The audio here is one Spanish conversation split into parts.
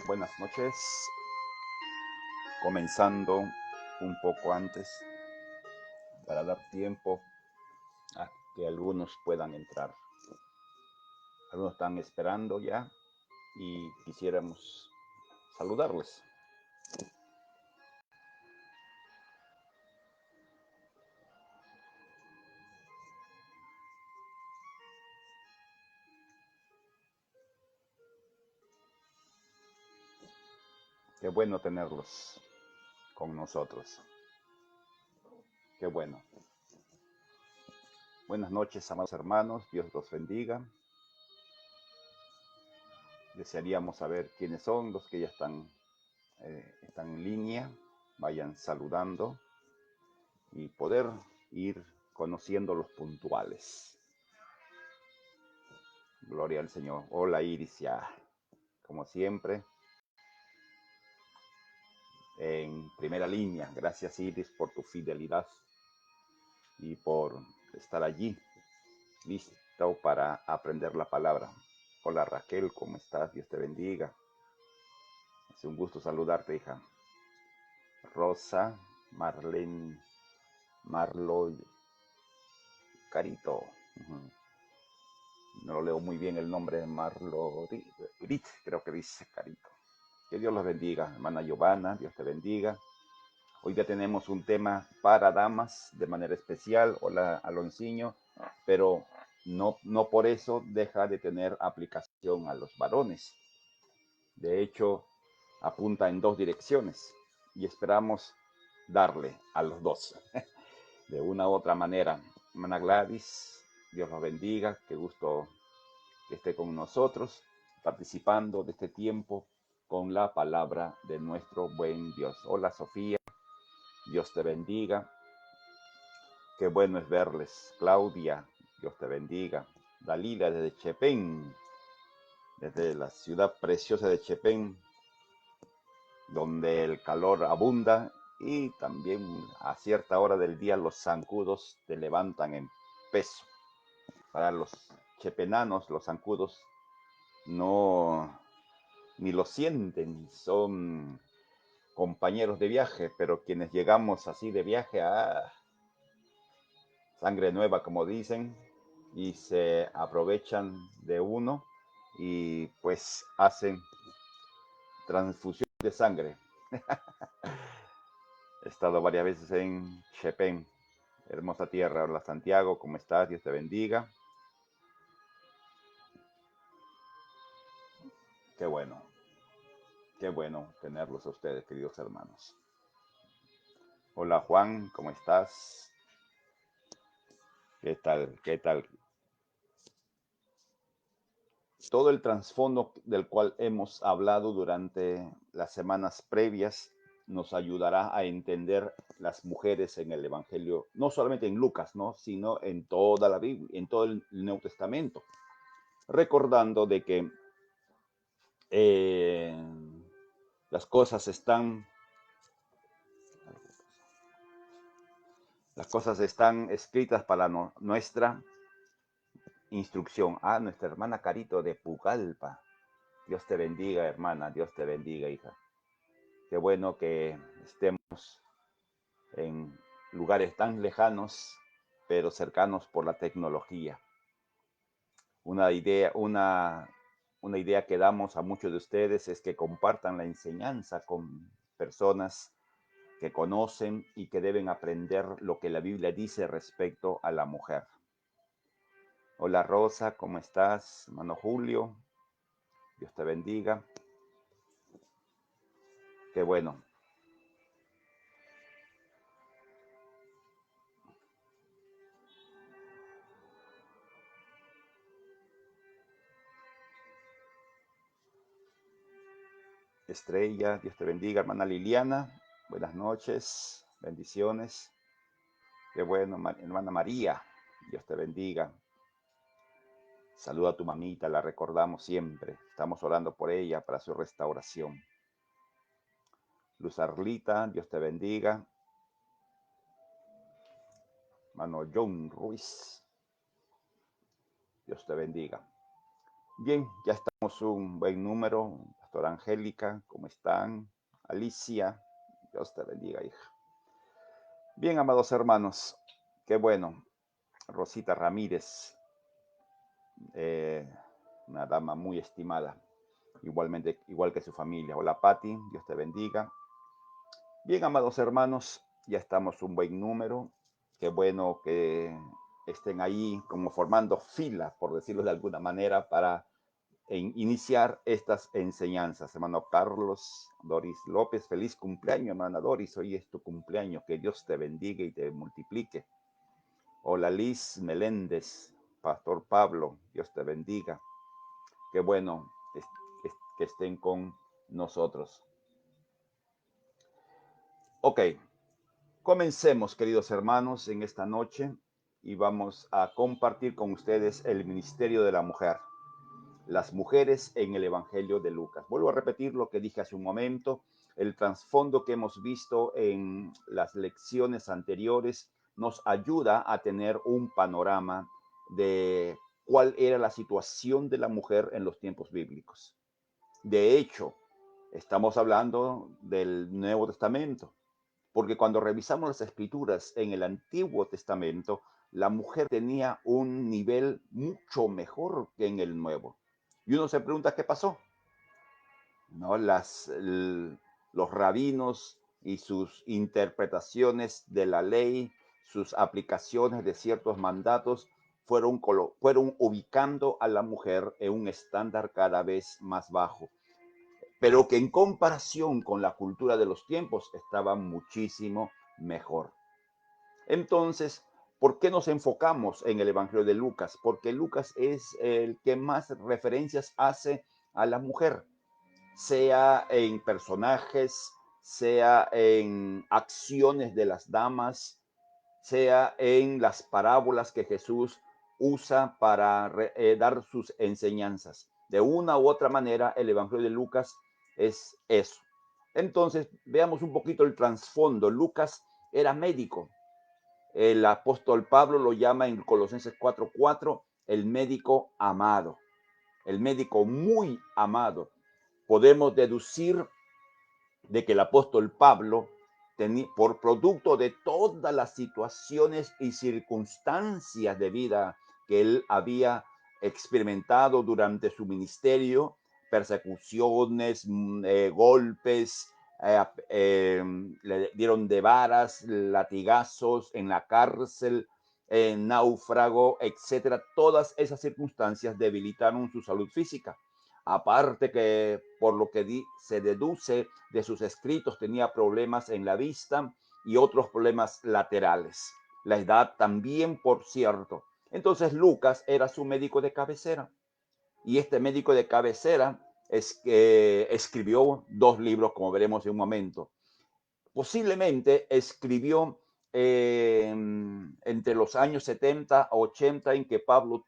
Buenas noches. Comenzando un poco antes para dar tiempo a que algunos puedan entrar. Algunos están esperando ya y quisiéramos saludarles. Qué bueno tenerlos con nosotros. Qué bueno. Buenas noches, amados hermanos. Dios los bendiga. Desearíamos saber quiénes son los que ya están en línea. Vayan saludando y poder ir conociendo los puntuales. Gloria al Señor. Hola Iris, ya, como siempre, en primera línea. Gracias Iris por tu fidelidad y por estar allí, listo para aprender la palabra. Hola Raquel, ¿cómo estás? Dios te bendiga. Es un gusto saludarte, hija. Rosa, Marlene, Marlo, Carito. No lo leo muy bien el nombre de Marlo, Grit, creo que dice Carito. Que Dios los bendiga, hermana Giovanna, Dios te bendiga. Hoy ya tenemos un tema para damas de manera especial. Hola Alonciño, pero no por eso deja de tener aplicación a los varones. De hecho, apunta en dos direcciones y esperamos darle a los dos de una u otra manera. Hermana Gladys, Dios los bendiga, qué gusto que esté con nosotros, participando de este tiempo con la palabra de nuestro buen Dios. Hola Sofía, Dios te bendiga. Qué bueno es verles. Claudia, Dios te bendiga. Dalila desde Chepén, desde la ciudad preciosa de Chepén, donde el calor abunda y también a cierta hora del día los zancudos te levantan en peso. Para los chepenanos, los zancudos no ni lo sienten, son compañeros de viaje, pero quienes llegamos así de viaje a sangre nueva, como dicen, y se aprovechan de uno y pues hacen transfusión de sangre. He estado varias veces en Chepén, hermosa tierra. Hola Santiago, ¿cómo estás? Dios te bendiga. Qué bueno tenerlos a ustedes, queridos hermanos. Hola Juan, ¿cómo estás? ¿Qué tal? ¿Qué tal? Todo el trasfondo del cual hemos hablado durante las semanas previas nos ayudará a entender las mujeres en el Evangelio, no solamente en Lucas, ¿no?, sino en toda la Biblia, en todo el Nuevo Testamento, recordando de que las cosas están escritas para nuestra instrucción. Nuestra hermana Carito de Pucallpa. Dios te bendiga, hermana. Dios te bendiga, hija. Qué bueno que estemos en lugares tan lejanos, pero cercanos por la tecnología. Una idea que damos a muchos de ustedes es que compartan la enseñanza con personas que conocen y que deben aprender lo que la Biblia dice respecto a la mujer. Hola Rosa, ¿cómo estás? Hermano Julio, Dios te bendiga. Qué bueno. Estrella, Dios te bendiga. Hermana Liliana, buenas noches, bendiciones. Qué bueno, hermana María, Dios te bendiga. Saluda a tu mamita, la recordamos siempre. Estamos orando por ella para su restauración. Luz Arlita, Dios te bendiga. Hermano John Ruiz, Dios te bendiga. Bien, ya estamos un buen número. Pastora Angélica, ¿cómo están? Alicia, Dios te bendiga, hija. Bien, amados hermanos, qué bueno. Rosita Ramírez, una dama muy estimada, igualmente, igual que su familia. Hola, Patti, Dios te bendiga. Bien, amados hermanos, ya estamos un buen número. Qué bueno que estén ahí como formando fila, por decirlo de alguna manera, para iniciar estas enseñanzas. Hermano Carlos, Doris López, feliz cumpleaños, hermana Doris. Hoy es tu cumpleaños. Que Dios te bendiga y te multiplique. Hola, Liz Meléndez, Pastor Pablo, Dios te bendiga. Qué bueno que estén con nosotros. Ok, comencemos, queridos hermanos, en esta noche y vamos a compartir con ustedes el ministerio de la mujer. Las mujeres en el Evangelio de Lucas. Vuelvo a repetir lo que dije hace un momento. El trasfondo que hemos visto en las lecciones anteriores nos ayuda a tener un panorama de cuál era la situación de la mujer en los tiempos bíblicos. De hecho, estamos hablando del Nuevo Testamento, porque cuando revisamos las escrituras en el Antiguo Testamento, la mujer tenía un nivel mucho mejor que en el Nuevo. Y uno se pregunta qué pasó. ¿No? Los rabinos y sus interpretaciones de la ley, sus aplicaciones de ciertos mandatos, fueron ubicando a la mujer en un estándar cada vez más bajo, pero que en comparación con la cultura de los tiempos estaba muchísimo mejor. Entonces, ¿por qué nos enfocamos en el Evangelio de Lucas? Porque Lucas es el que más referencias hace a la mujer, sea en personajes, sea en acciones de las damas, sea en las parábolas que Jesús usa para dar sus enseñanzas. De una u otra manera, el Evangelio de Lucas es eso. Entonces, veamos un poquito el trasfondo. Lucas era médico. El apóstol Pablo lo llama en Colosenses 4:4 el médico amado, el médico muy amado. Podemos deducir de que el apóstol Pablo, por producto de todas las situaciones y circunstancias de vida que él había experimentado durante su ministerio, persecuciones, golpes, le dieron de varas, latigazos en la cárcel, náufrago, etcétera. Todas esas circunstancias debilitaron su salud física. Aparte que por lo que se deduce de sus escritos tenía problemas en la vista y otros problemas laterales. La edad también, por cierto. Entonces Lucas era su médico de cabecera. Y este médico de cabecera es que escribió 2 libros, como veremos en un momento. Posiblemente escribió entre los años 70 a 80 en que Pablo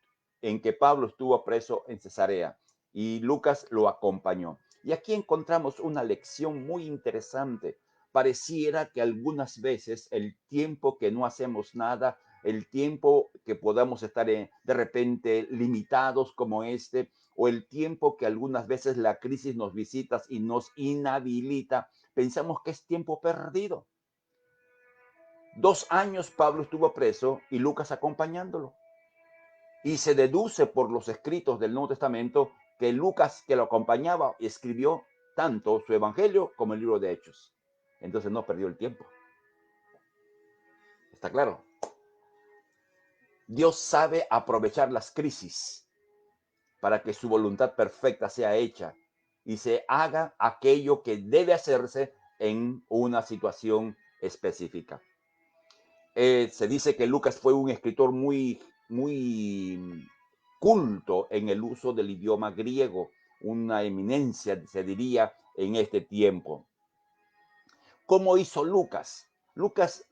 estuvo preso en Cesarea y Lucas lo acompañó. Y aquí encontramos una lección muy interesante. Pareciera que algunas veces el tiempo que no hacemos nada, el tiempo que podamos estar de repente limitados como este, o el tiempo que algunas veces la crisis nos visita y nos inhabilita, pensamos que es tiempo perdido. 2 años Pablo estuvo preso y Lucas acompañándolo. Y se deduce por los escritos del Nuevo Testamento que Lucas, que lo acompañaba, escribió tanto su evangelio como el libro de Hechos. Entonces no perdió el tiempo. ¿Está claro? Dios sabe aprovechar las crisis para que su voluntad perfecta sea hecha y se haga aquello que debe hacerse en una situación específica. Se dice que Lucas fue un escritor muy culto en el uso del idioma griego, una eminencia, se diría, en este tiempo. ¿Cómo hizo Lucas? Lucas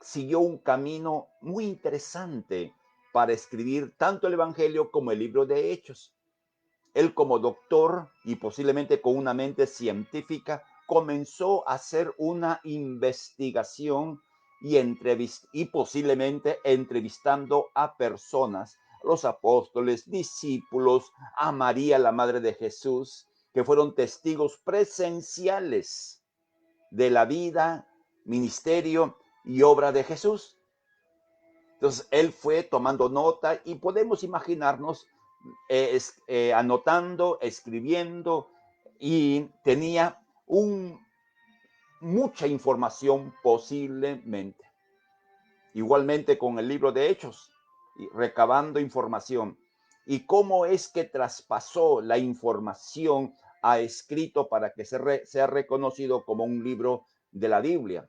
siguió un camino muy interesante para escribir tanto el Evangelio como el libro de Hechos. Él, como doctor y posiblemente con una mente científica, comenzó a hacer una investigación y posiblemente entrevistando a personas, los apóstoles, discípulos, a María, la madre de Jesús, que fueron testigos presenciales de la vida, ministerio y obra de Jesús. Entonces, él fue tomando nota y podemos imaginarnos anotando, escribiendo, y tenía mucha información posiblemente. Igualmente con el libro de Hechos, recabando información. ¿Y cómo es que traspasó la información a escrito para que sea reconocido como un libro de la Biblia?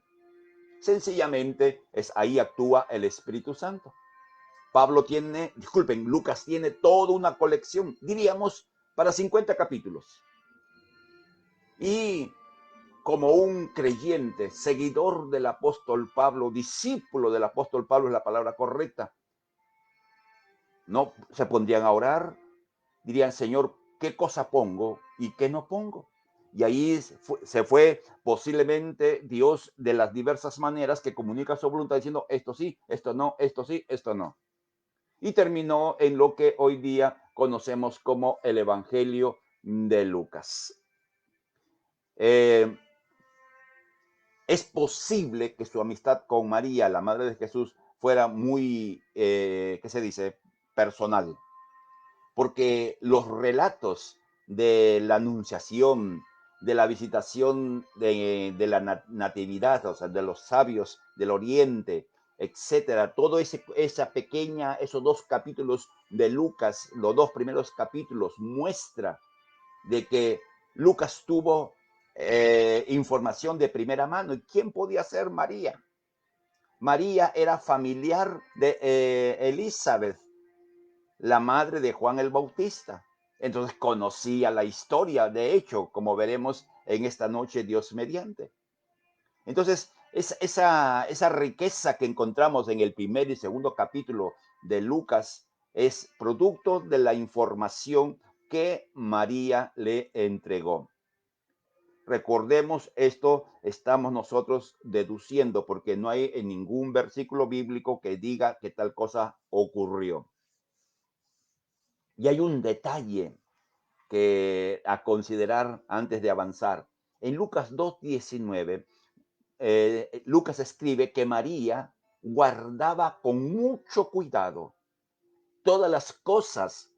Sencillamente ahí actúa el Espíritu Santo. Lucas tiene toda una colección, diríamos, para 50 capítulos. Y como un creyente, seguidor del apóstol Pablo, discípulo del apóstol Pablo es la palabra correcta, no se pondrían a orar, dirían, Señor, ¿qué cosa pongo y qué no pongo? Y ahí se fue posiblemente Dios de las diversas maneras que comunica su voluntad diciendo, esto sí, esto no, esto sí, esto no. Y terminó en lo que hoy día conocemos como el Evangelio de Lucas. Es posible que su amistad con María, la madre de Jesús, fuera muy, ¿qué se dice?, personal. Porque los relatos de la anunciación, de la visitación de la natividad, o sea, de los sabios del oriente, etcétera, todo esos 2 capítulos de Lucas, los 2 primeros capítulos, muestra de que Lucas tuvo información de primera mano. ¿Y quién podía ser María? María era familiar de Elizabeth, la madre de Juan el Bautista. Entonces conocía la historia, de hecho, como veremos en esta noche, Dios mediante. Entonces, esa riqueza que encontramos en el primer y segundo capítulo de Lucas es producto de la información que María le entregó. Recordemos esto, estamos nosotros deduciendo, porque no hay en ningún versículo bíblico que diga que tal cosa ocurrió. Y hay un detalle que a considerar antes de avanzar. En Lucas 2:19, Lucas escribe que María guardaba con mucho cuidado todas las cosas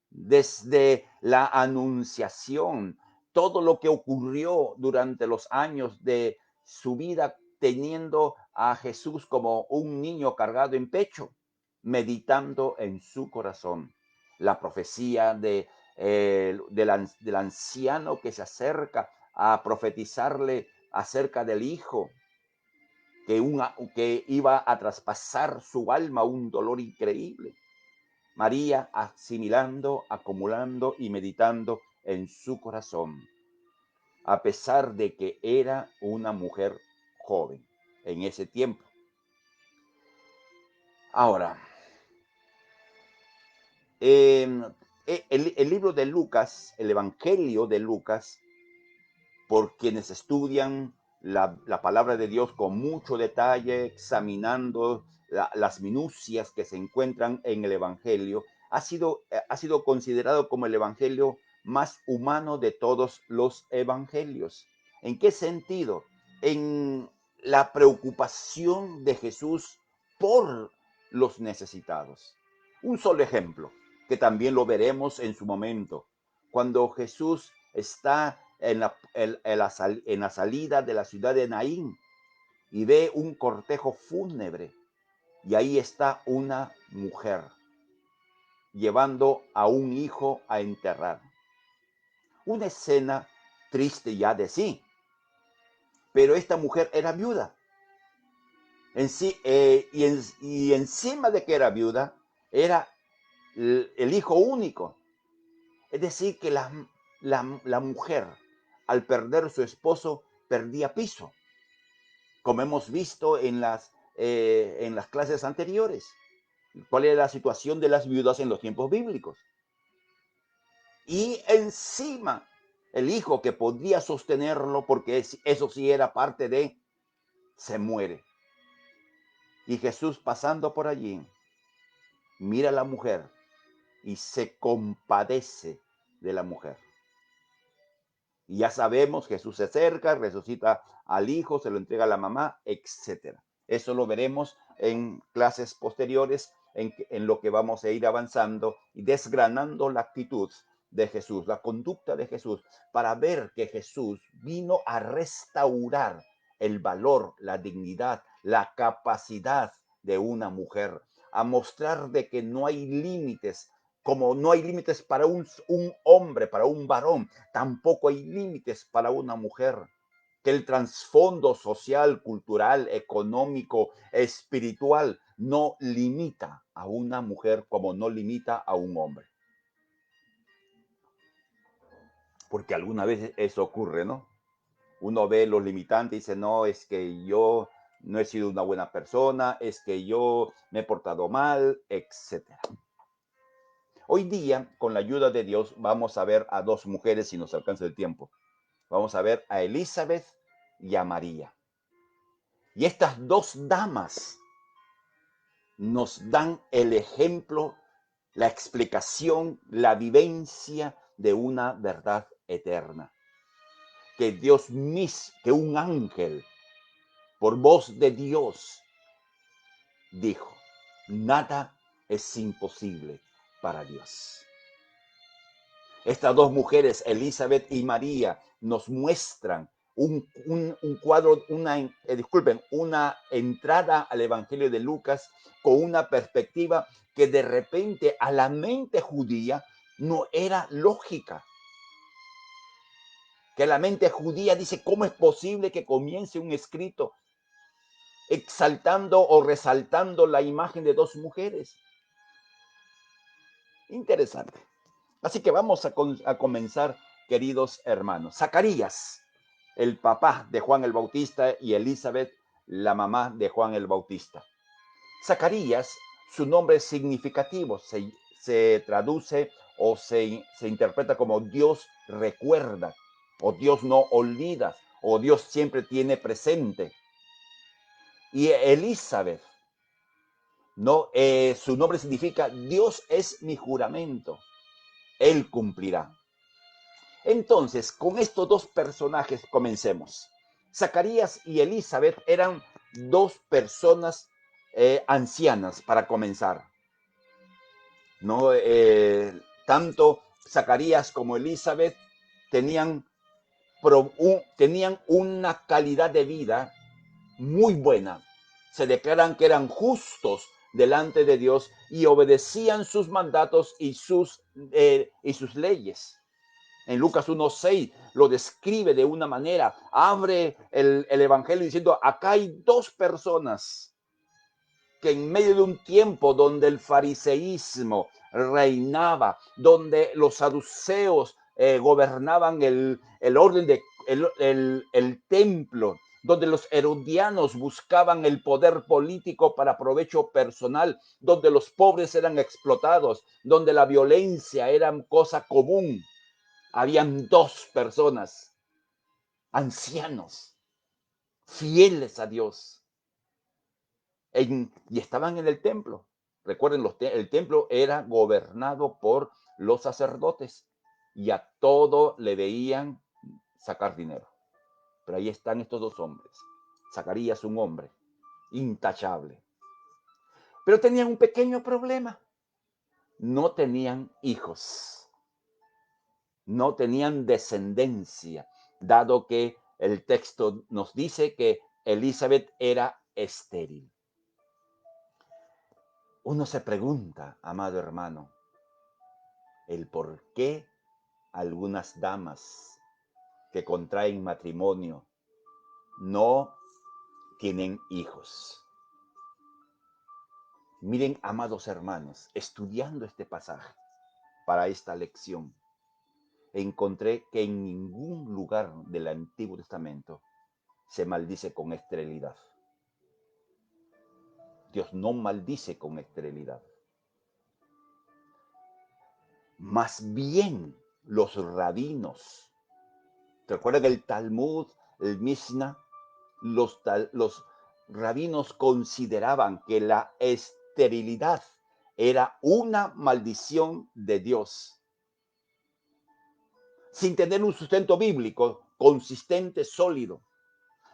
desde la anunciación, todo lo que ocurrió durante los años de su vida teniendo a Jesús como un niño cargado en pecho, meditando en su corazón. La profecía del anciano que se acerca a profetizarle acerca del Hijo, que iba a traspasar su alma un dolor increíble. María asimilando, acumulando y meditando en su corazón, a pesar de que era una mujer joven en ese tiempo. Ahora, el libro de Lucas, el Evangelio de Lucas, por quienes estudian la palabra de Dios con mucho detalle, examinando las minucias que se encuentran en el Evangelio, ha sido considerado como el Evangelio más humano de todos los evangelios. ¿En qué sentido? En la preocupación de Jesús por los necesitados. Un solo ejemplo, que también lo veremos en su momento, cuando Jesús está en la salida de la ciudad de Naín y ve un cortejo fúnebre, y ahí está una mujer llevando a un hijo a enterrar. Una escena triste ya de sí, pero esta mujer era viuda. Y encima de que era viuda, era el hijo único. Es decir, que la mujer, al perder su esposo, perdía piso, como hemos visto en las clases anteriores. ¿Cuál era la situación de las viudas en los tiempos bíblicos? Y encima, el hijo que podía sostenerlo, porque eso sí era parte de, se muere. Y Jesús, pasando por allí, mira a la mujer y se compadece de la mujer. Y ya sabemos, Jesús se acerca, resucita al hijo, se lo entrega a la mamá, etc. Eso lo veremos en clases posteriores, en lo que vamos a ir avanzando y desgranando la actitud de Jesús, la conducta de Jesús, para ver que Jesús vino a restaurar el valor, la dignidad, la capacidad de una mujer, a mostrar de que no hay límites, como no hay límites para un hombre, para un varón, tampoco hay límites para una mujer, que el trasfondo social, cultural, económico, espiritual no limita a una mujer como no limita a un hombre. Porque alguna vez eso ocurre, ¿no? Uno ve los limitantes y dice, no, es que yo no he sido una buena persona, es que yo me he portado mal, etcétera. Hoy día, con la ayuda de Dios, vamos a ver a dos mujeres, si nos alcanza el tiempo. Vamos a ver a Elizabeth y a María. Y estas dos damas nos dan el ejemplo, la explicación, la vivencia de una verdad eterna. Que Dios mismo, que un ángel, por voz de Dios, dijo, nada es imposible para Dios. Estas dos mujeres, Elizabeth y María, nos muestran un cuadro, una entrada al Evangelio de Lucas con una perspectiva que de repente a la mente judía no era lógica. Que la mente judía dice, ¿cómo es posible que comience un escrito exaltando o resaltando la imagen de dos mujeres? Interesante. Así que vamos a comenzar, queridos hermanos. Zacarías, el papá de Juan el Bautista, y Elizabeth, la mamá de Juan el Bautista. Zacarías, su nombre es significativo, se traduce o se interpreta como Dios recuerda, o Dios no olvida, o Dios siempre tiene presente. Y Elizabeth, no, su nombre significa Dios es mi juramento, Él cumplirá. Entonces, con estos dos personajes comencemos. Zacarías y Elizabeth eran dos personas ancianas para comenzar. ¿No? Tanto Zacarías como Elizabeth tenían una calidad de vida muy buena. Se declaran que eran justos delante de Dios y obedecían sus mandatos y sus leyes. En Lucas 1:6 lo describe de una manera, abre el Evangelio diciendo, acá hay dos personas que en medio de un tiempo donde el fariseísmo reinaba, donde los saduceos gobernaban el orden el templo, donde los herodianos buscaban el poder político para provecho personal, donde los pobres eran explotados, donde la violencia era cosa común. Habían dos personas, ancianos, fieles a Dios, y estaban en el templo. Recuerden, el templo era gobernado por los sacerdotes y a todo le veían sacar dinero. Pero ahí están estos dos hombres. Zacarías, un hombre intachable. Pero tenían un pequeño problema. No tenían hijos. No tenían descendencia, dado que el texto nos dice que Elizabeth era estéril. Uno se pregunta, amado hermano, el por qué algunas damas que contraen matrimonio no tienen hijos. Miren, amados hermanos, estudiando este pasaje para esta lección, encontré que en ningún lugar del Antiguo Testamento se maldice con esterilidad. Dios no maldice con esterilidad. Más bien los rabinos, ¿recuerdan el Talmud, el Mishnah? Los rabinos consideraban que la esterilidad era una maldición de Dios. sin tener un sustento bíblico consistente, sólido.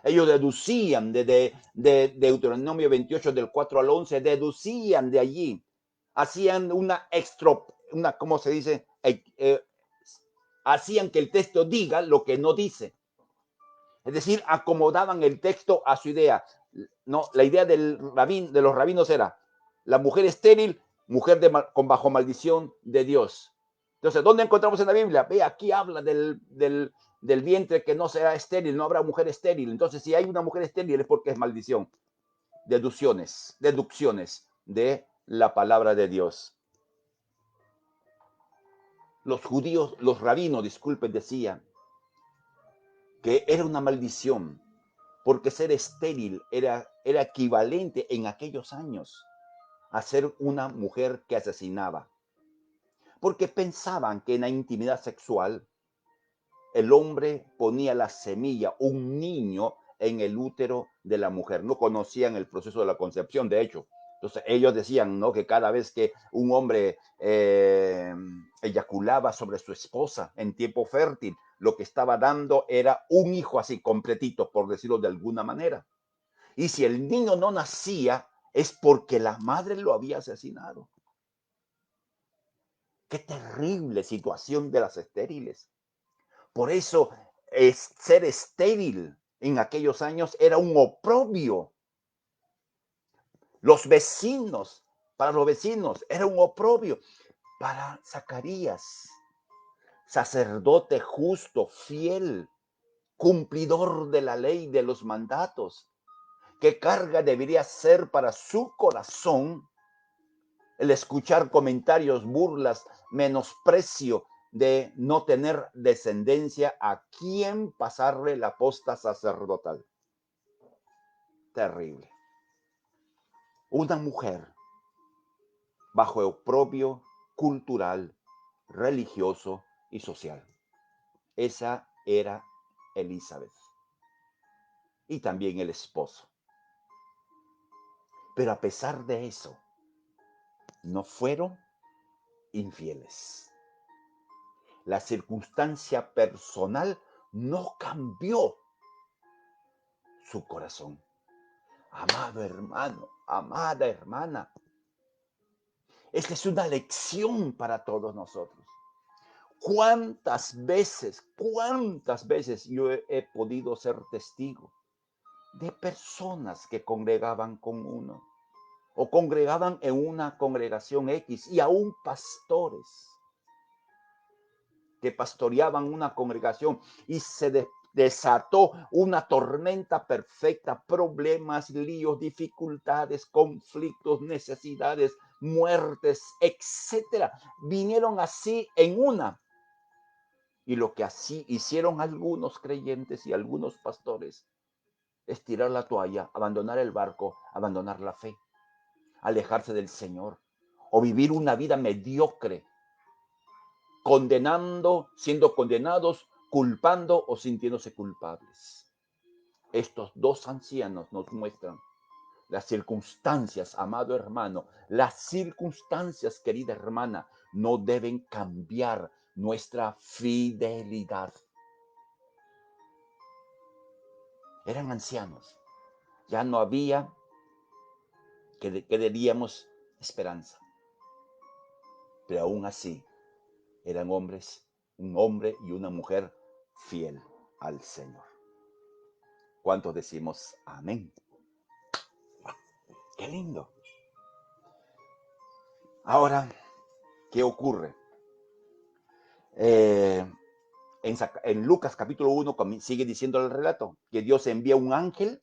Ellos deducían de Deuteronomio 28, del 4 al 11, deducían de allí, hacían ¿cómo se dice? Hacían que el texto diga lo que no dice. Es decir, acomodaban el texto a su idea. No, la idea de los rabinos era la mujer estéril, mujer con bajo maldición de Dios. Entonces, ¿dónde encontramos en la Biblia? Ve, aquí habla del vientre que no será estéril, no habrá mujer estéril. Entonces, si hay una mujer estéril es porque es maldición. Deducciones de la palabra de Dios. Los judíos, los rabinos, disculpen, decían que era una maldición, porque ser estéril era equivalente en aquellos años a ser una mujer que asesinaba. Porque pensaban que en la intimidad sexual el hombre ponía la semilla, un niño, en el útero de la mujer. No conocían el proceso de la concepción, de hecho. Entonces ellos decían, ¿no?, que cada vez que un hombre eyaculaba sobre su esposa en tiempo fértil, lo que estaba dando era un hijo así, completito, por decirlo de alguna manera. Y si el niño no nacía, es porque la madre lo había asesinado. Qué terrible situación de las estériles. Por eso ser estéril en aquellos años era un oprobio. Para los vecinos era un oprobio. Para Zacarías, sacerdote justo, fiel, cumplidor de la ley, de los mandatos, ¿qué carga debería ser para su corazón el escuchar comentarios, burlas, menosprecio de no tener descendencia a quien pasarle la posta sacerdotal? Terrible. Una mujer bajo oprobio cultural, religioso y social. Esa era Elizabeth. Y también el esposo. Pero a pesar de eso, no fueron infieles. La circunstancia personal no cambió su corazón. Amado hermano, amada hermana, esta es una lección para todos nosotros. ¿Cuántas veces yo he podido ser testigo de personas que congregaban con uno o congregaban en una congregación X, y aún pastores que pastoreaban una congregación, y se desató una tormenta perfecta, problemas, líos, dificultades, conflictos, necesidades, muertes, etcétera? Vinieron así en una. Y lo que así hicieron algunos creyentes y algunos pastores es tirar la toalla, abandonar el barco, abandonar la fe, alejarse del Señor o vivir una vida mediocre, siendo condenados, culpando o sintiéndose culpables. Estos dos ancianos nos muestran las circunstancias, amado hermano, las circunstancias, querida hermana, no deben cambiar nuestra fidelidad. Eran ancianos, ya no había que diríamos esperanza, pero aún así eran hombres, un hombre y una mujer fiel al Señor. ¿Cuántos decimos amén? ¡Qué lindo! Ahora, ¿qué ocurre? En Lucas capítulo 1 sigue diciendo el relato que Dios envía un ángel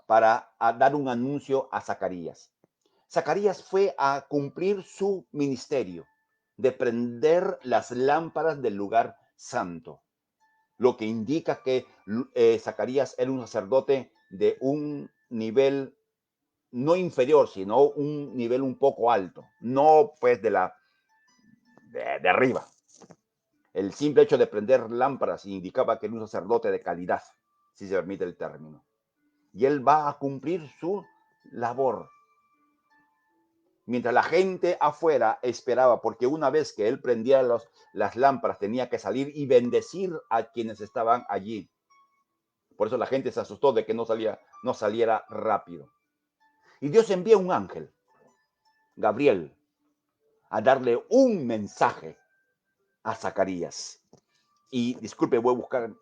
para dar un anuncio a Zacarías. Zacarías fue a cumplir su ministerio de prender las lámparas del lugar santo, lo que indica que Zacarías era un sacerdote de un nivel no inferior, sino un nivel un poco alto, no pues de arriba. El simple hecho de prender lámparas indicaba que era un sacerdote de calidad, si se permite el término. Y él va a cumplir su labor. Mientras la gente afuera esperaba, porque una vez que él prendía las lámparas tenía que salir y bendecir a quienes estaban allí. Por eso la gente se asustó de que no saliera rápido. Y Dios envía un ángel, Gabriel, a darle un mensaje a Zacarías. Y disculpe, voy a buscar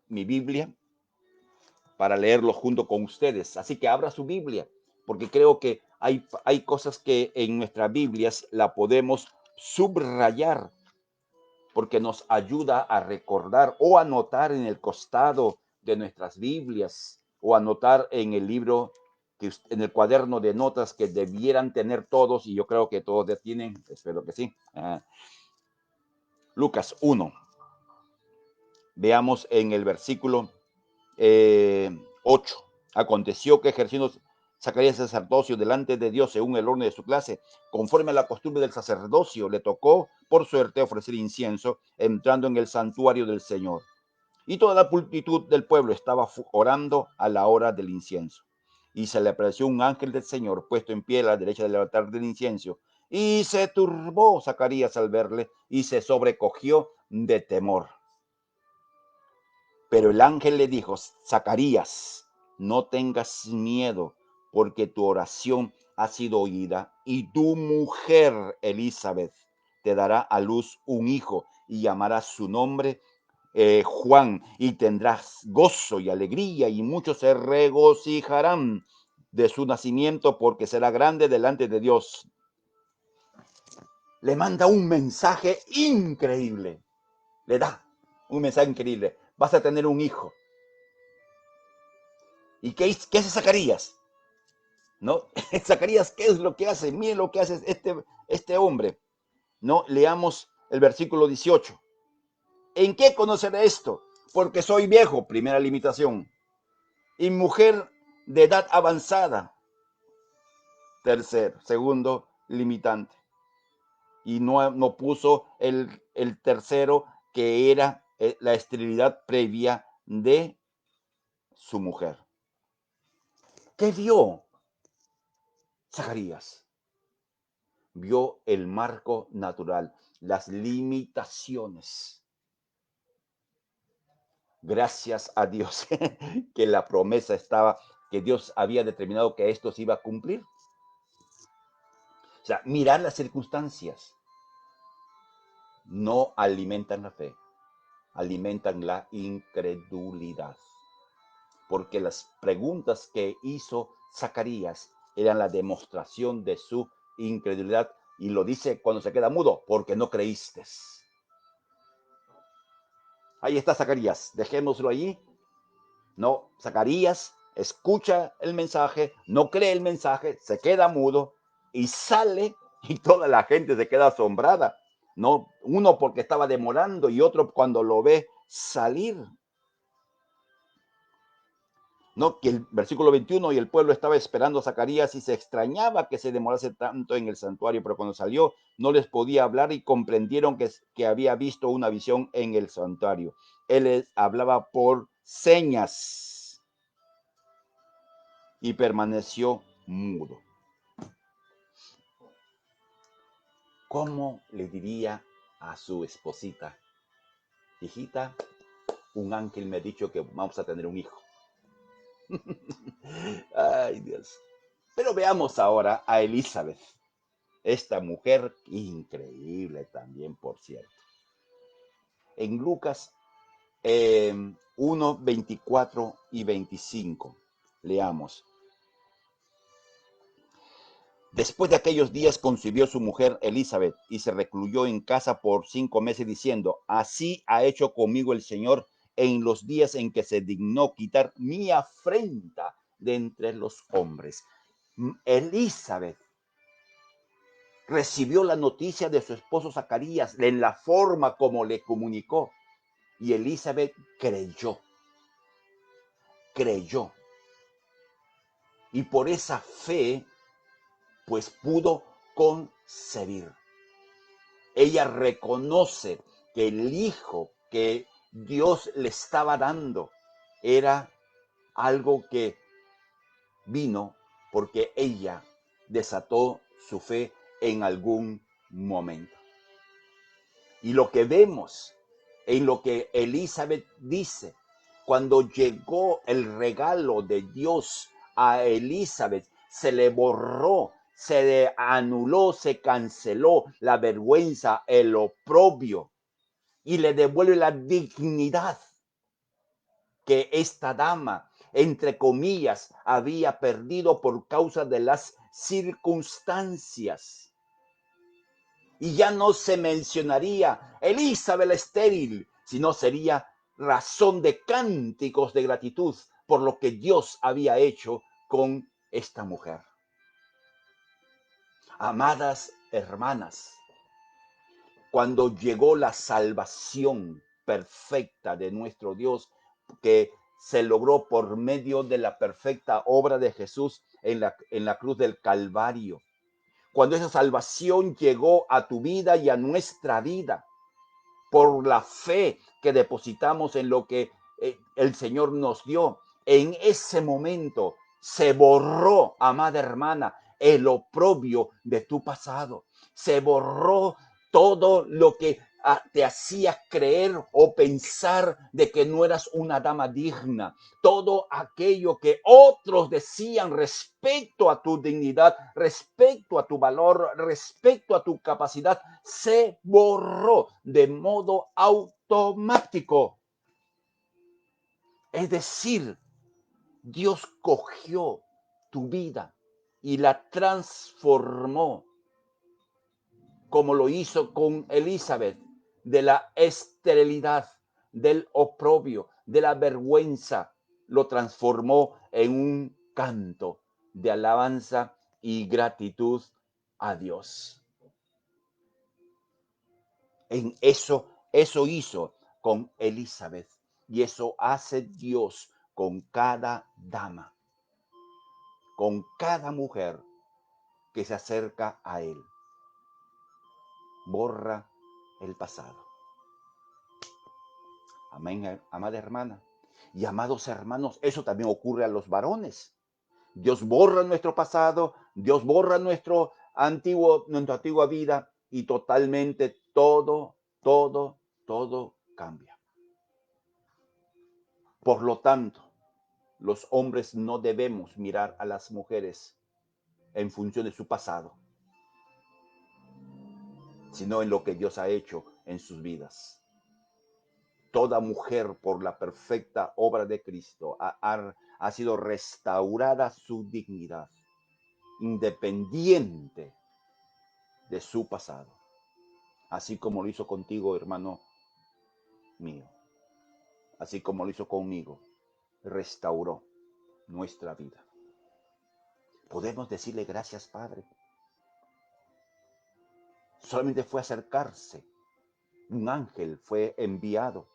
mi Biblia para leerlo junto con ustedes. Así que abra su Biblia, porque creo que hay cosas que en nuestras Biblias la podemos subrayar, porque nos ayuda a recordar o anotar en el costado de nuestras Biblias o anotar en el libro, en el cuaderno de notas que debieran tener todos, y yo creo que todos ya tienen, espero que sí. Lucas 1. Veamos en el versículo 8. Aconteció que ejerciendo Zacarías el sacerdocio delante de Dios según el orden de su clase, conforme a la costumbre del sacerdocio, le tocó por suerte ofrecer incienso entrando en el santuario del Señor. Y toda la multitud del pueblo estaba orando a la hora del incienso. Y se le apareció un ángel del Señor puesto en pie a la derecha del altar del incienso. Y se turbó Zacarías al verle y se sobrecogió de temor. Pero el ángel le dijo: Zacarías, no tengas miedo, porque tu oración ha sido oída, y tu mujer Elizabeth te dará a luz un hijo, y llamarás su nombre Juan, y tendrás gozo y alegría, y muchos se regocijarán de su nacimiento, porque será grande delante de Dios. Le manda un mensaje increíble. Le da un mensaje increíble. Vas a tener un hijo. ¿Y qué hace Zacarías? ¿No? Zacarías, ¿qué es lo que hace? Miren lo que hace este hombre. ¿No? Leamos el versículo 18. ¿En qué conoceré esto? Porque soy viejo, primera limitación. Y mujer de edad avanzada, segundo limitante. Y no puso el tercero, que era la esterilidad previa de su mujer. ¿Qué vio Zacarías? Vio el marco natural, las limitaciones. Gracias a Dios que la promesa estaba, que Dios había determinado que esto se iba a cumplir. O sea, mirar las circunstancias no alimentan la fe, alimentan la incredulidad. Porque las preguntas que hizo Zacarías eran la demostración de su incredulidad. Y lo dice cuando se queda mudo: porque no creíste. Ahí está Zacarías, dejémoslo allí. No, Zacarías escucha el mensaje, no cree el mensaje, se queda mudo y sale, y toda la gente se queda asombrada. No, uno porque estaba demorando y otro cuando lo ve salir. No, que el versículo 21, y el pueblo estaba esperando a Zacarías y se extrañaba que se demorase tanto en el santuario, pero cuando salió no les podía hablar y comprendieron que había visto una visión en el santuario. Él les hablaba por señas y permaneció mudo. ¿Cómo le diría a su esposita: hijita, un ángel me ha dicho que vamos a tener un hijo? Ay, Dios. Pero veamos ahora a Elizabeth, esta mujer increíble también, por cierto. En Lucas 1, 24 y 25, leamos. Después de aquellos días concibió su mujer Elizabeth y se recluyó en casa por 5 meses, diciendo: así ha hecho conmigo el Señor en los días en que se dignó quitar mi afrenta de entre los hombres. Elizabeth recibió la noticia de su esposo Zacarías en la forma como le comunicó, y Elizabeth creyó. Y por esa fe, pues pudo concebir. Ella reconoce que el hijo que Dios le estaba dando era algo que vino porque ella desató su fe en algún momento. Y lo que vemos en lo que Elizabeth dice, cuando llegó el regalo de Dios a Elizabeth, se le borró, se le anuló, se canceló la vergüenza, el oprobio, y le devuelve la dignidad que esta dama, entre comillas, había perdido por causa de las circunstancias. Y ya no se mencionaría Elizabeth la estéril, sino sería razón de cánticos de gratitud por lo que Dios había hecho con esta mujer. Amadas hermanas, cuando llegó la salvación perfecta de nuestro Dios, que se logró por medio de la perfecta obra de Jesús en la cruz del Calvario, cuando esa salvación llegó a tu vida y a nuestra vida, por la fe que depositamos en lo que el Señor nos dio, en ese momento se borró, amada hermana, el oprobio de tu pasado. Se borró todo lo que te hacía creer o pensar de que no eras una dama digna. Todo aquello que otros decían respecto a tu dignidad, respecto a tu valor, respecto a tu capacidad, se borró de modo automático. Es decir, Dios cogió tu vida y la transformó, como lo hizo con Elizabeth, de la esterilidad, del oprobio, de la vergüenza, lo transformó en un canto de alabanza y gratitud a Dios. En eso hizo con Elizabeth, y eso hace Dios con cada dama, con cada mujer que se acerca a Él. Borra el pasado. Amén, amada hermana. Y amados hermanos, eso también ocurre a los varones. Dios borra nuestro pasado, Dios borra nuestra antigua vida, y totalmente todo cambia. Por lo tanto, los hombres no debemos mirar a las mujeres en función de su pasado, sino en lo que Dios ha hecho en sus vidas. Toda mujer, por la perfecta obra de Cristo, ha sido restaurada su dignidad, independiente de su pasado, así como lo hizo contigo, hermano mío, así como lo hizo conmigo. Restauró nuestra vida. Podemos decirle gracias, Padre. Solamente fue acercarse. Un ángel fue enviado.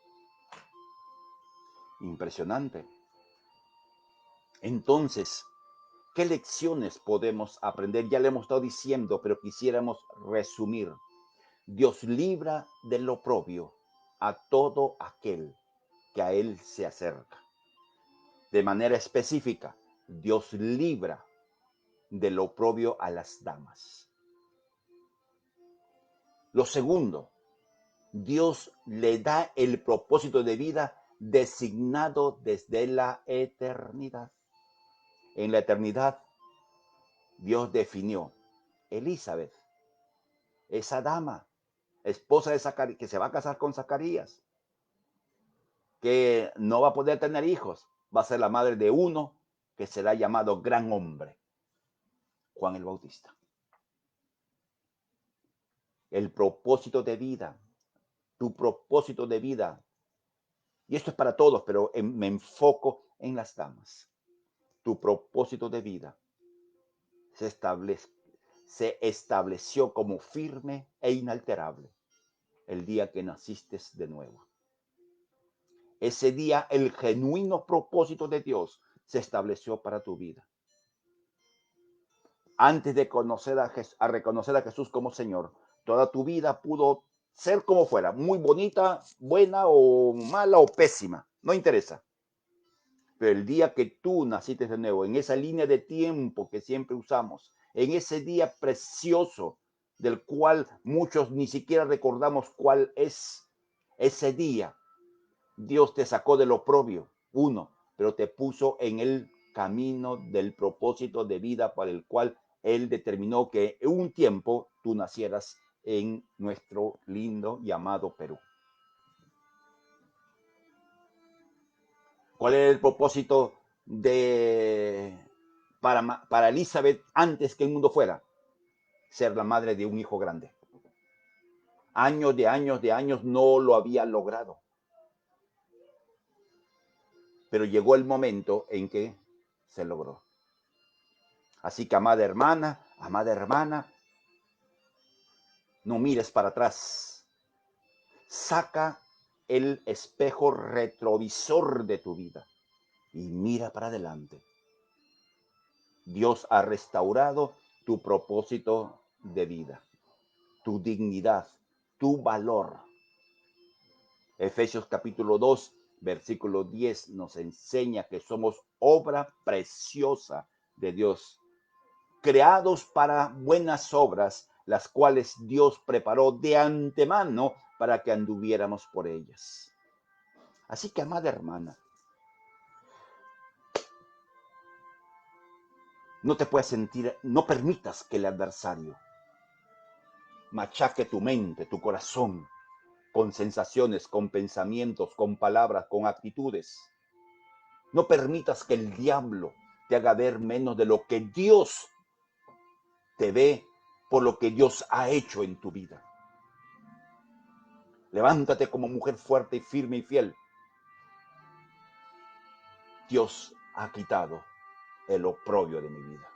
Impresionante. Entonces, ¿qué lecciones podemos aprender? Ya le hemos estado diciendo, pero quisiéramos resumir. Dios libra del oprobio a todo aquel que a Él se acerca. De manera específica, Dios libra del oprobio a las damas. Lo segundo, Dios le da el propósito de vida designado desde la eternidad. En la eternidad, Dios definió Elizabeth, esa dama, esposa de Zacarías, que se va a casar con Zacarías, que no va a poder tener hijos, va a ser la madre de uno que será llamado gran hombre, Juan el Bautista. El propósito de vida, tu propósito de vida, y esto es para todos, pero me enfoco en las damas. Tu propósito de vida se estableció como firme e inalterable el día que naciste de nuevo. Ese día el genuino propósito de Dios se estableció para tu vida. Antes de reconocer a Jesús como Señor, toda tu vida pudo ser como fuera, muy bonita, buena o mala o pésima, no interesa. Pero el día que tú naciste de nuevo, en esa línea de tiempo que siempre usamos, en ese día precioso del cual muchos ni siquiera recordamos cuál es ese día. Dios te sacó del oprobio, uno, pero te puso en el camino del propósito de vida para el cual Él determinó que en un tiempo tú nacieras en nuestro lindo y amado Perú. ¿Cuál era el propósito para Elizabeth antes que el mundo fuera? Ser la madre de un hijo grande. Años de años no lo había logrado. Pero llegó el momento en que se logró. Así que, amada hermana, no mires para atrás. Saca el espejo retrovisor de tu vida y mira para adelante. Dios ha restaurado tu propósito de vida, tu dignidad, tu valor. Efesios capítulo 2, versículo 10 nos enseña que somos obra preciosa de Dios, creados para buenas obras, las cuales Dios preparó de antemano para que anduviéramos por ellas. Así que, amada hermana, no te puedes sentir, no permitas que el adversario machaque tu mente, tu corazón, con sensaciones, con pensamientos, con palabras, con actitudes. No permitas que el diablo te haga ver menos de lo que Dios te ve por lo que Dios ha hecho en tu vida. Levántate como mujer fuerte y firme y fiel. Dios ha quitado el oprobio de mi vida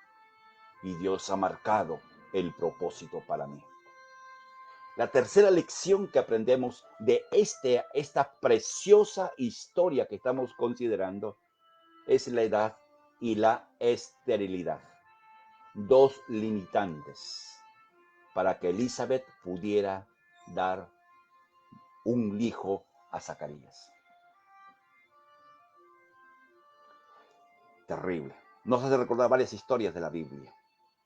y Dios ha marcado el propósito para mí. La tercera lección que aprendemos de esta preciosa historia que estamos considerando es la edad y la esterilidad. Dos limitantes para que Elizabeth pudiera dar un hijo a Zacarías. Terrible. Nos hace recordar varias historias de la Biblia.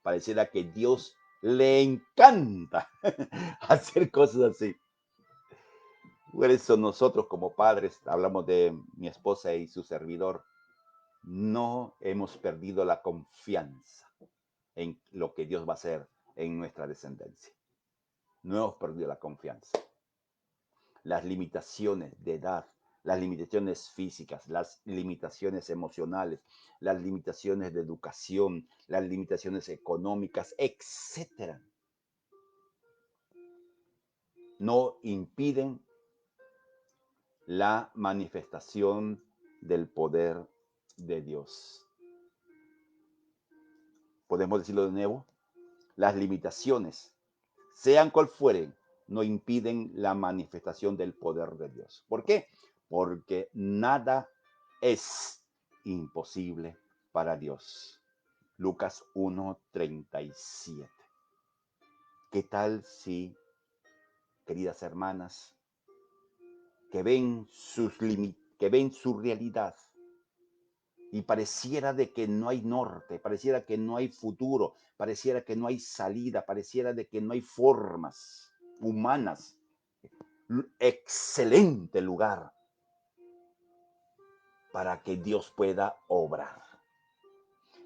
Pareciera que Dios le encanta hacer cosas así. Por eso nosotros como padres, hablamos de mi esposa y su servidor, no hemos perdido la confianza en lo que Dios va a hacer en nuestra descendencia. No hemos perdido la confianza. Las limitaciones de edad, las limitaciones físicas, las limitaciones emocionales, las limitaciones de educación, las limitaciones económicas, etcétera, no impiden la manifestación del poder de Dios. Podemos decirlo de nuevo, las limitaciones, sean cual fueren, no impiden la manifestación del poder de Dios. ¿Por qué? Porque nada es imposible para Dios. Lucas 1:37. ¿Qué tal si, queridas hermanas, que ven su realidad y pareciera de que no hay norte, pareciera que no hay futuro, pareciera que no hay salida, pareciera de que no hay formas humanas? Excelente lugar para que Dios pueda obrar.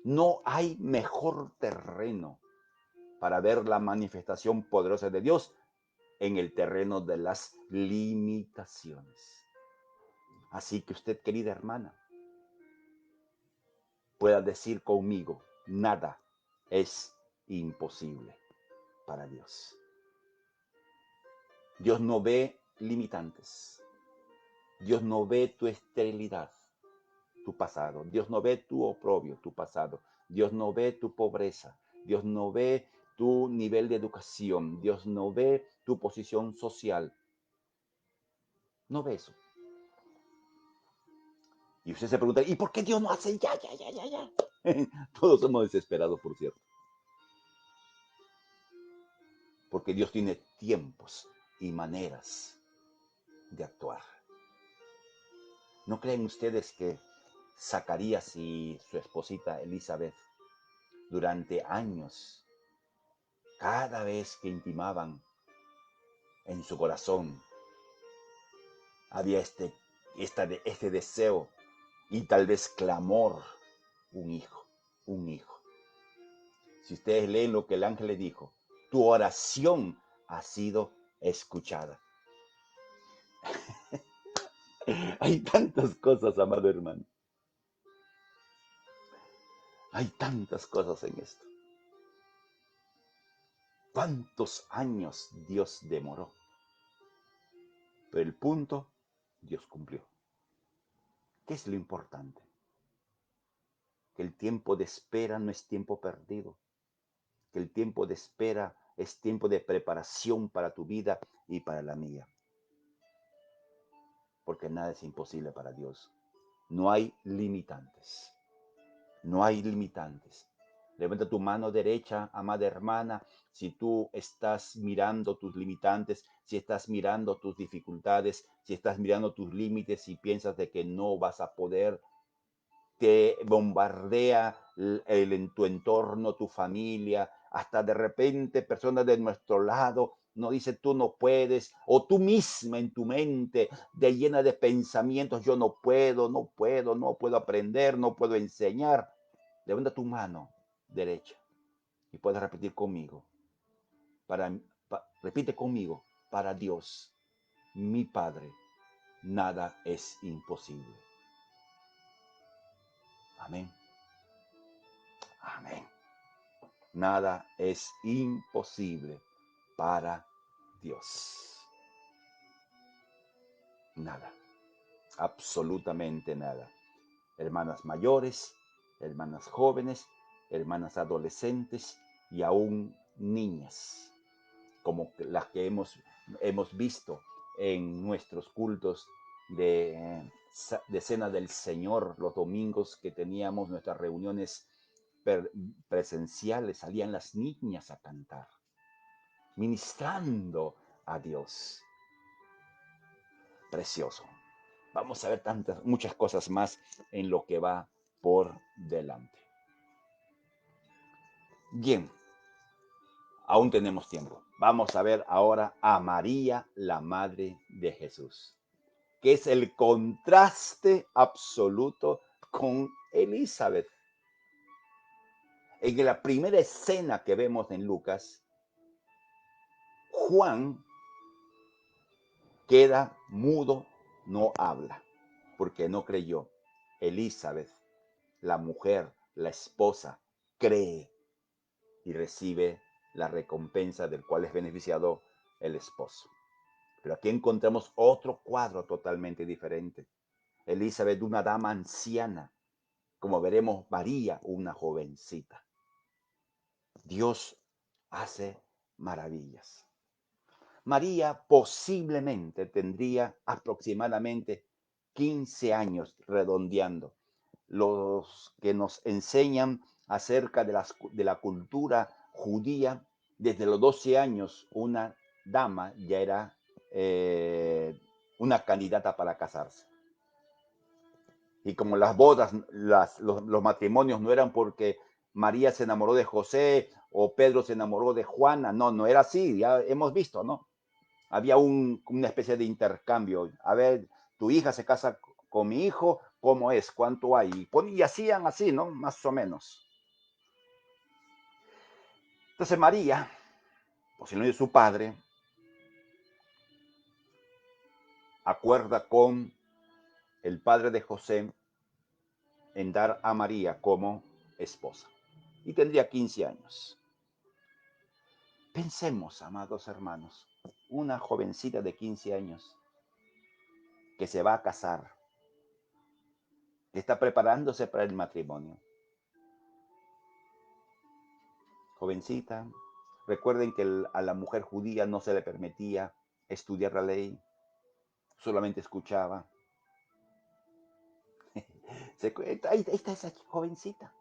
No hay mejor terreno para ver la manifestación poderosa de Dios en el terreno de las limitaciones. Así que usted, querida hermana, pueda decir conmigo, nada es imposible para Dios. Dios no ve limitantes. Dios no ve tu esterilidad, tu pasado. Dios no ve tu oprobio, tu pasado. Dios no ve tu pobreza. Dios no ve tu nivel de educación. Dios no ve tu posición social. No ve eso. Y usted se pregunta, ¿y por qué Dios no hace ya? Todos somos desesperados, por cierto. Porque Dios tiene tiempos y maneras de actuar. ¿No creen ustedes que Zacarías y su esposita Elizabeth durante años, cada vez que intimaban en su corazón, había este deseo y tal vez clamor, un hijo, un hijo. Si ustedes leen lo que el ángel le dijo, tu oración ha sido escuchada. Hay tantas cosas, amado hermano. Hay tantas cosas en esto. ¿Cuántos años Dios demoró? Pero el punto, Dios cumplió. ¿Qué es lo importante? Que el tiempo de espera no es tiempo perdido. Que el tiempo de espera es tiempo de preparación para tu vida y para la mía. Porque nada es imposible para Dios. No hay limitantes. No hay limitantes. Levanta tu mano derecha, amada hermana, si tú estás mirando tus limitantes, si estás mirando tus dificultades, si estás mirando tus límites y piensas de que no vas a poder, te bombardea en tu entorno, tu familia, hasta de repente personas de nuestro lado nos dice tú no puedes, o tú misma en tu mente de llena de pensamientos, yo no puedo, no puedo, no puedo aprender, no puedo enseñar. Levanta tu mano derecha y puedes repetir conmigo. Repite conmigo, para Dios, mi Padre, nada es imposible. Amén. Amén. Nada es imposible para Dios. Nada. Absolutamente nada. Hermanas mayores, hermanas jóvenes, hermanas adolescentes y aún niñas, como las que hemos visto en nuestros cultos de Cena del Señor, los domingos que teníamos nuestras reuniones presenciales, salían las niñas a cantar, ministrando a Dios. Precioso. Vamos a ver muchas cosas más en lo que va por delante. Bien, aún tenemos tiempo. Vamos a ver ahora a María, la Madre de Jesús, que es el contraste absoluto con Elizabeth. En la primera escena que vemos en Lucas, Juan queda mudo, no habla, porque no creyó. Elizabeth, la mujer, la esposa, cree y recibe la recompensa del cual es beneficiado el esposo. Pero aquí encontramos otro cuadro totalmente diferente. Elizabeth, una dama anciana, como veremos, María, una jovencita. Dios hace maravillas. María posiblemente tendría aproximadamente 15 años, redondeando. Los que nos enseñan acerca de la cultura judía, desde los 12 años una dama ya era una candidata para casarse. Y como las bodas, los matrimonios no eran porque María se enamoró de José o Pedro se enamoró de Juana, no era así, ya hemos visto, ¿no? Había una especie de intercambio. A ver, tu hija se casa con mi hijo, ¿cómo es? ¿Cuánto hay? Y hacían así, ¿no? Más o menos. Entonces María, posiblemente su padre, acuerda con el padre de José en dar a María como esposa. Y tendría 15 años. Pensemos, amados hermanos, una jovencita de 15 años que se va a casar, que está preparándose para el matrimonio. Jovencita, recuerden que a la mujer judía no se le permitía estudiar la ley, solamente escuchaba. Ahí está esa jovencita.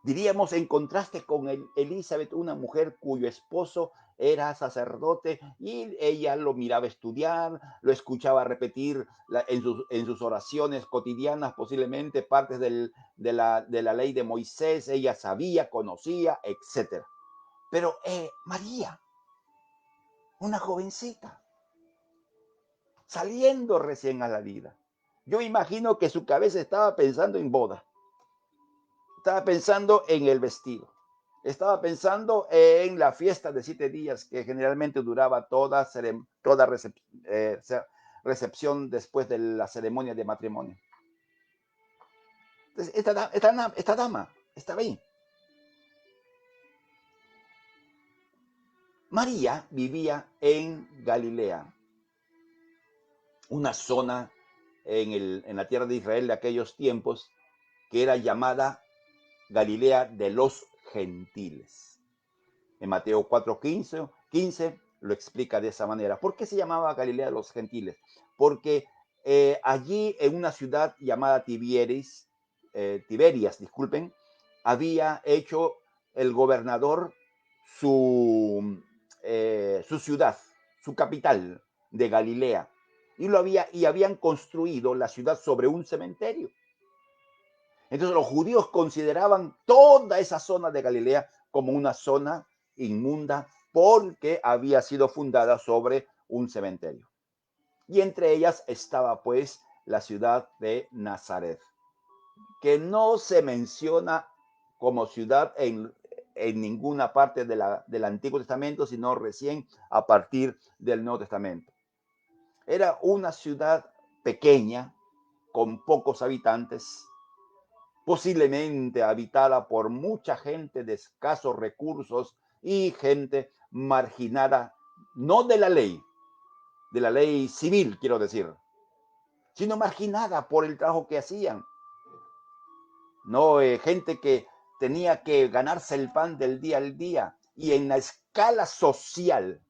Diríamos en contraste con Elizabeth, una mujer cuyo esposo era sacerdote y ella lo miraba estudiar, lo escuchaba repetir en sus oraciones cotidianas, posiblemente partes de la ley de Moisés, ella sabía, conocía, etc. Pero María, una jovencita, saliendo recién a la vida. Yo imagino que su cabeza estaba pensando en boda, estaba pensando en el vestido, estaba pensando en la fiesta de 7 días que generalmente duraba toda recepción después de la ceremonia de matrimonio. Entonces, esta dama estaba ahí. María vivía en Galilea, una zona en la tierra de Israel de aquellos tiempos que era llamada Galilea de los gentiles. En Mateo 4:15 lo explica de esa manera. ¿Por qué se llamaba Galilea de los gentiles? Porque allí en una ciudad llamada Tiberias, disculpen, había hecho el gobernador su ciudad, su capital de Galilea, y habían construido la ciudad sobre un cementerio. Entonces los judíos consideraban toda esa zona de Galilea como una zona inmunda porque había sido fundada sobre un cementerio. Y entre ellas estaba pues la ciudad de Nazaret, que no se menciona como ciudad en ninguna parte del Antiguo Testamento, sino recién a partir del Nuevo Testamento. Era una ciudad pequeña, con pocos habitantes, posiblemente habitada por mucha gente de escasos recursos y gente marginada, no de la ley civil, quiero decir, sino marginada por el trabajo que hacían. No, gente que tenía que ganarse el pan del día al día, y en la escala social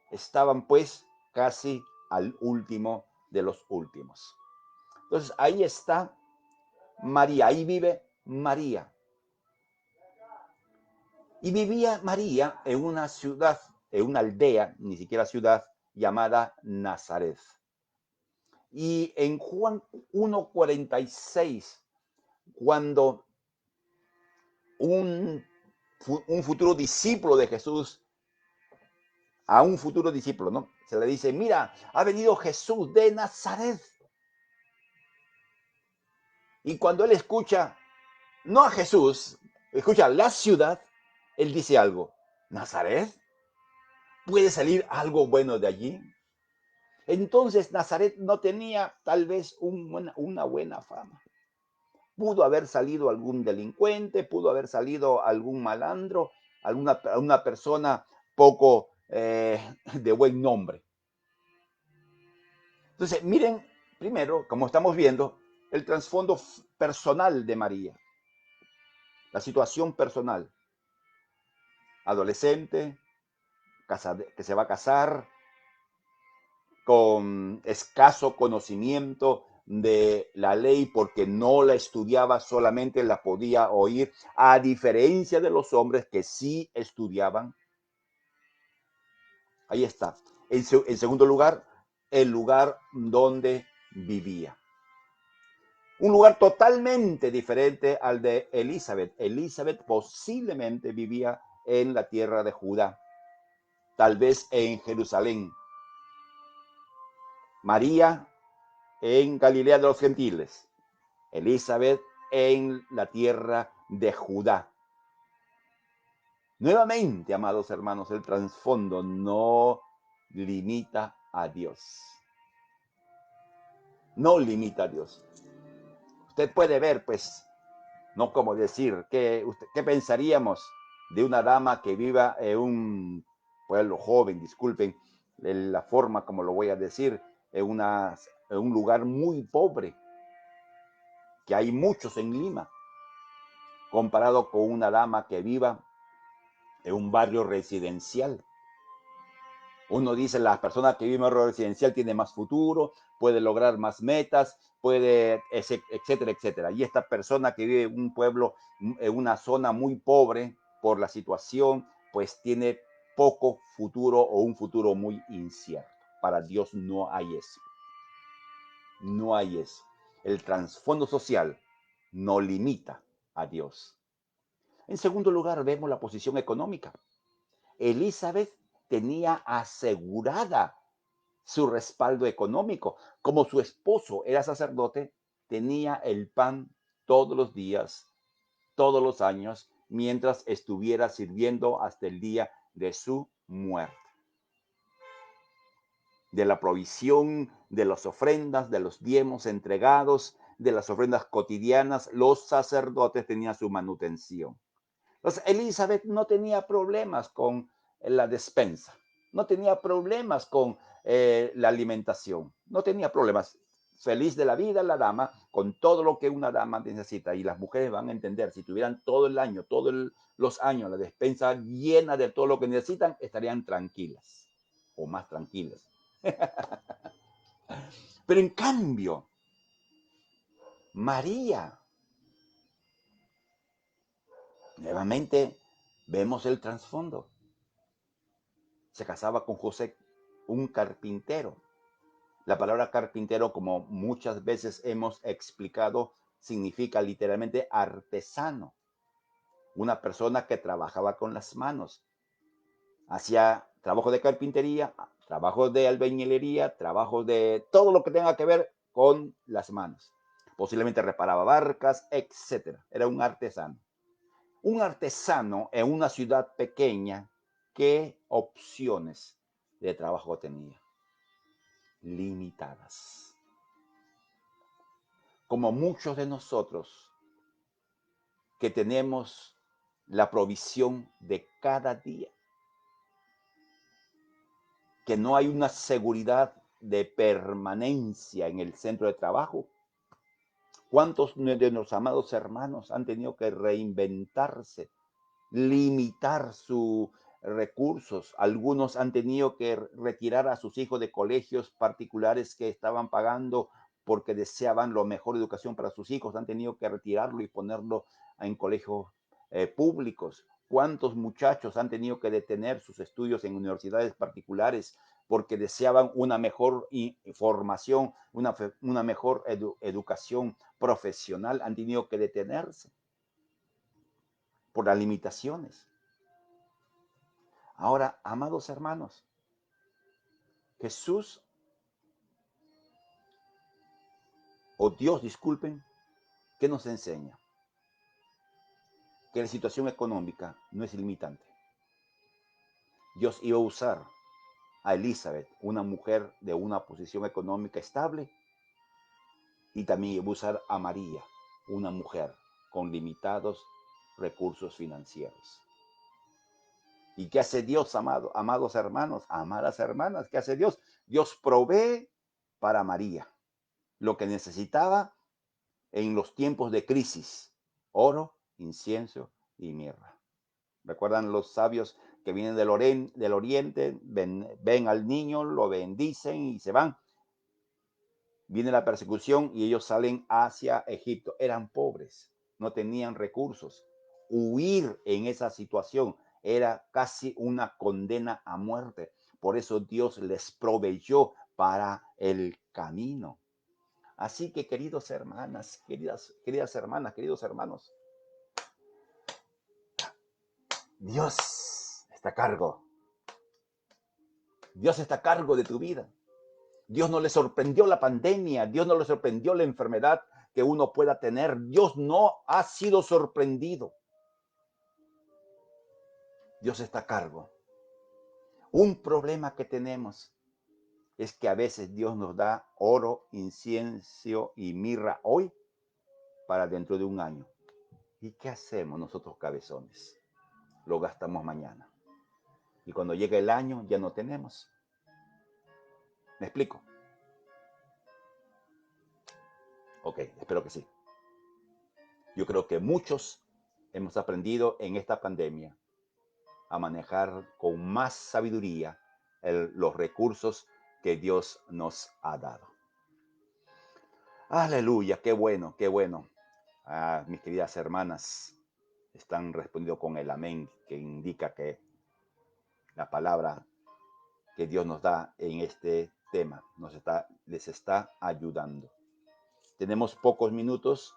estaban pues casi al último de los últimos. Entonces ahí está María, ahí vive María. Y vivía María en una ciudad, en una aldea, ni siquiera ciudad, llamada Nazaret. Y en Juan 1:46, cuando un futuro discípulo de Jesús, a un futuro discípulo, ¿no? Se le dice, mira, ha venido Jesús de Nazaret. Y cuando él escucha, no a Jesús, escucha la ciudad, él dice algo, ¿Nazaret? ¿Puede salir algo bueno de allí? Entonces Nazaret no tenía tal vez una buena fama. Pudo haber salido algún delincuente, pudo haber salido algún malandro, una persona poco de buen nombre. Entonces, miren primero, como estamos viendo, el trasfondo personal de María, la situación personal. Adolescente, que se va a casar, con escaso conocimiento de la ley porque no la estudiaba, solamente la podía oír, a diferencia de los hombres que sí estudiaban. Ahí está. En segundo lugar, el lugar donde vivía. Un lugar totalmente diferente al de Elizabeth. Elizabeth posiblemente vivía en la tierra de Judá, tal vez en Jerusalén. María en Galilea de los gentiles, Elizabeth en la tierra de Judá. Nuevamente, amados hermanos, el trasfondo no limita a Dios. No limita a Dios. Usted puede ver, pues, no como decir, ¿qué pensaríamos de una dama que viva en un pueblo joven, disculpen la forma como lo voy a decir, en un lugar muy pobre, que hay muchos en Lima, comparado con una dama que viva en un barrio residencial? Uno dice, las personas que viven en un barrio residencial tienen más futuro, puede lograr más metas, puede, etcétera, etcétera. Y esta persona que vive en un pueblo, en una zona muy pobre por la situación, pues tiene poco futuro o un futuro muy incierto. Para Dios no hay eso. No hay eso. El trasfondo social no limita a Dios. En segundo lugar, vemos la posición económica. Elizabeth tenía asegurada su respaldo económico. Como su esposo era sacerdote, tenía el pan todos los días, todos los años, mientras estuviera sirviendo hasta el día de su muerte. De la provisión, de las ofrendas, de los diezmos entregados, de las ofrendas cotidianas, los sacerdotes tenían su manutención. Entonces, Elizabeth no tenía problemas con la despensa, no tenía problemas con la alimentación, no tenía problemas. Feliz de la vida la dama con todo lo que una dama necesita. Y las mujeres van a entender, si tuvieran todo el año, los años, la despensa llena de todo lo que necesitan, estarían tranquilas o más tranquilas. Pero en cambio, María, nuevamente vemos el trasfondo. Se casaba con José, un carpintero. La palabra carpintero, como muchas veces hemos explicado, significa literalmente artesano. Una persona que trabajaba con las manos. Hacía trabajo de carpintería, trabajo de albañilería, trabajo de todo lo que tenga que ver con las manos. Posiblemente reparaba barcas, etc. Era un artesano. Un artesano en una ciudad pequeña, ¿qué opciones de trabajo tenía? Limitadas. Como muchos de nosotros que tenemos la provisión de cada día, que no hay una seguridad de permanencia en el centro de trabajo. ¿Cuántos de nuestros amados hermanos han tenido que reinventarse, limitar sus recursos? Algunos han tenido que retirar a sus hijos de colegios particulares que estaban pagando porque deseaban la mejor educación para sus hijos. Han tenido que retirarlo y ponerlo en colegios públicos. ¿Cuántos muchachos han tenido que detener sus estudios en universidades particulares porque deseaban una mejor formación, una mejor educación profesional? Han tenido que detenerse por las limitaciones. Ahora, amados hermanos, Jesús, o Dios, disculpen, ¿qué nos enseña? Que la situación económica no es limitante. Dios iba a usar a Elizabeth, una mujer de una posición económica estable, y también iba a usar a María, una mujer con limitados recursos financieros. ¿Y qué hace Dios, amados hermanos, amadas hermanas? ¿Qué hace Dios? Dios provee para María lo que necesitaba en los tiempos de crisis: oro, incienso y mirra. ¿Recuerdan los sabios que vienen del oriente? Ven al niño, lo bendicen y se van. Viene la persecución y ellos salen hacia Egipto. Eran pobres, no tenían recursos. Huir en esa situación era casi una condena a muerte. Por eso Dios les proveyó para el camino. Así que, queridos hermanas, queridas hermanas, queridos hermanos, Dios está a cargo. Dios está a cargo de tu vida. Dios no le sorprendió la pandemia, Dios no le sorprendió la enfermedad que uno pueda tener. Dios no ha sido sorprendido. Dios está a cargo. Un problema que tenemos es que a veces Dios nos da oro, incienso y mirra hoy para dentro de un año. ¿Y qué hacemos nosotros, cabezones? Lo gastamos mañana. Y cuando llega el año ya no tenemos. ¿Me explico? Ok, espero que sí. Yo creo que muchos hemos aprendido en esta pandemia a manejar con más sabiduría los recursos que Dios nos ha dado. Aleluya, qué bueno, qué bueno. Mis queridas hermanas están respondiendo con el amén, que indica que la palabra que Dios nos da en este tema. Les está ayudando. Tenemos pocos minutos.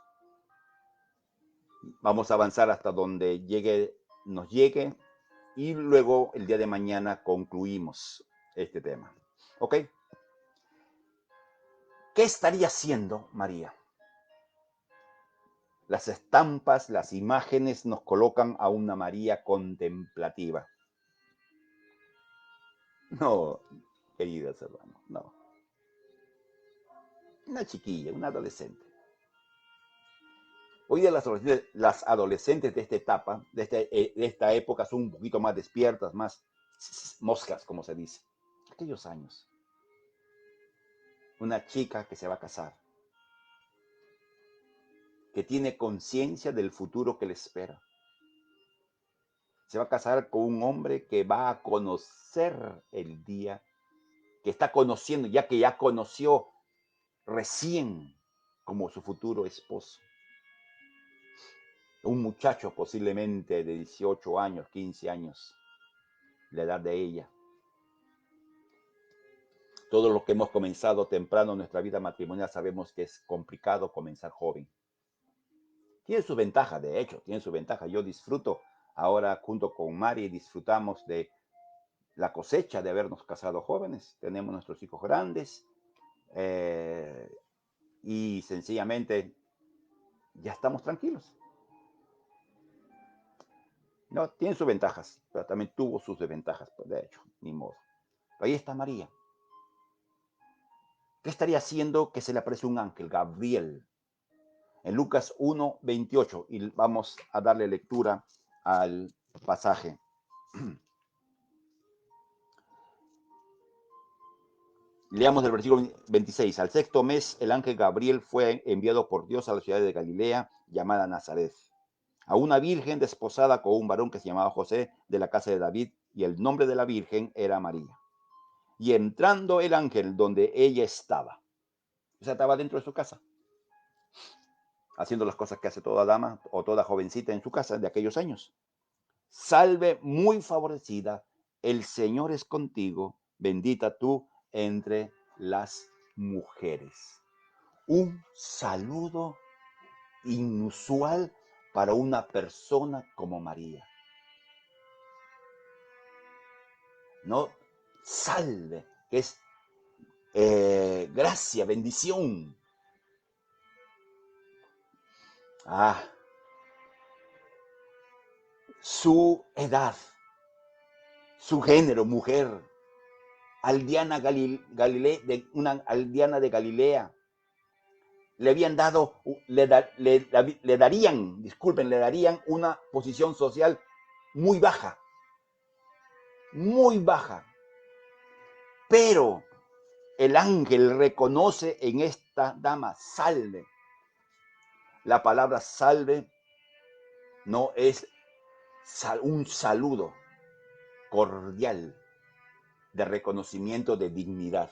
Vamos a avanzar hasta donde nos llegue y luego el día de mañana concluimos este tema. ¿Ok? ¿Qué estaría haciendo María? Las estampas, las imágenes nos colocan a una María contemplativa. No, queridos hermanos, no. Una chiquilla, una adolescente. Hoy día las adolescentes de esta etapa, de esta época, son un poquito más despiertas, más moscas, como se dice. Aquellos años. Una chica que se va a casar, que tiene conciencia del futuro que le espera. Se va a casar con un hombre que va a conocer el día, que está conociendo, ya que ya conoció recién como su futuro esposo. Un muchacho posiblemente de 18 años, 15 años, la edad de ella. Todos los que hemos comenzado temprano nuestra vida matrimonial sabemos que es complicado comenzar joven. Tiene su ventaja, de hecho, tiene su ventaja. Yo disfruto ahora junto con Mari, disfrutamos de la cosecha de habernos casado jóvenes. Tenemos nuestros hijos grandes y sencillamente ya estamos tranquilos. No, tiene sus ventajas, pero también tuvo sus desventajas, pues de hecho, ni modo. Pero ahí está María. ¿Qué estaría haciendo que se le aparece un ángel, Gabriel? En Lucas 1:28, y vamos a darle lectura al pasaje. Leamos del versículo 26. Al sexto mes, el ángel Gabriel fue enviado por Dios a la ciudad de Galilea, llamada Nazaret, a una virgen desposada con un varón que se llamaba José, de la casa de David, y el nombre de la virgen era María. Y entrando el ángel donde ella estaba, o sea, estaba dentro de su casa, haciendo las cosas que hace toda dama o toda jovencita en su casa de aquellos años. Salve muy favorecida, el Señor es contigo, bendita tú entre las mujeres. Un saludo inusual para una persona como María. No, salve, que es gracia, bendición. Su edad, su género, mujer, aldeana una aldeana de Galilea. Le habían dado, le darían una posición social muy baja, muy baja. Pero el ángel reconoce en esta dama, salve. La palabra salve no es un saludo cordial de reconocimiento de dignidad.